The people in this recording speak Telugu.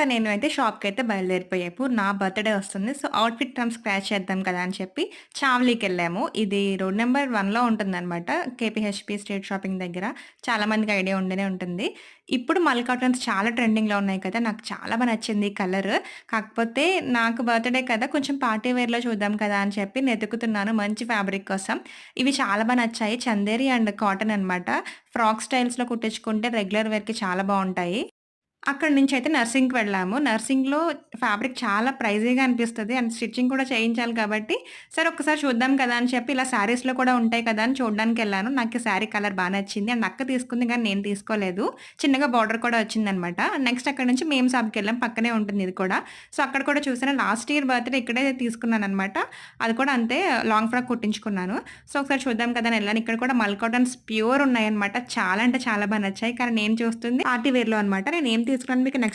నేను అయితే షాప్‌కైతే బయలుదేరిపోయాము. నా బర్త్‌డే వస్తుంది. సో, అవుట్‌ఫిట్ ఫ్రమ్ స్క్రాచ్ చేద్దాం కదా! అని చెప్పి చావ్లీకెళ్ళాము. ఇది రోడ్ నంబర్ 1లో ఉంటుందనమాట. కేపీహెచ్‌పీ స్ట్రీట్ షాపింగ్ దగ్గర. చాలా మందికి ఐడియా ఉంటూనే ఉంటుంది. ఇప్పుడు మల్ కాటన్స్ చాలా ట్రెండింగ్‌లో ఉన్నాయి కదా! నాకు చాలా నచ్చింది ఈ కలర్. కాకపోతే నాకు బర్త్‌డే కదా! కొంచెం పార్టీ వేర్‌లో చూద్దాం కదా! అని చెప్పి వెతుకుతున్నాను మంచి ఫ్యాబ్రిక్ కోసం. ఇవి చాలా నచ్చాయి. చందేరి అండ్ కాటన్ అనమాట. ఫ్రాక్ స్టైల్స్‌లో కుట్టించుకుంటే రెగ్యులర్ వేర్‌కి చాలా బావుంటాయి. అక్కడి నుంచయితే నర్సింగ్‌కి వెళ్ళాము. నర్సింగ్‌లో ఫ్యాబ్రిక్ చాలా ప్రైజీగా అనిపిస్తది. అండ్ స్టిచ్చింగ్ కూడా చేయించాలి కాబట్టి, సరే ఒక్కసారి చూద్దాం కదా! అని చెప్పి ఇలా శారీస్‌లో కూడా ఉంటాయి కదా! అని చూడ్డానికెళ్ళాను. నాకు శారీ కలర్ తీసుకుంది. అండ్ అక్క తీసుకుంది గానీ నేను తీసుకోలేదు. చిన్నగా బార్డర్ కూడా వచ్చిందనమాట. నెక్స్ట్ అక్కడి నుంచి మేము షాప్‌కెళ్ళాం. పక్కనే ఉంటుంది ఇది కూడా. సో, అక్కడ కూడా చూసాను. లాస్ట్ ఇయర్ బర్త్‌డే ఇక్కడే తీసుకున్నాననమాట. అది కూడా అంతే లాంగ్ ఫ్రాక్ కుట్టించుకున్నాను. సో, ఒకసారి చూద్దాం కదా! అని ఎళ్ళాను. ఇక్కడ కూడా మల్ కాటన్స్ ప్యూర్ ఉన్నాయన్నమాట. చాలా అంటే చాలా నచ్చాయి. కానీ నేను చూస్తుంది పార్టీ వేర్‌లో అనమాట. నేనేం తీసుకున్నాను మీకు నెక్స్ట్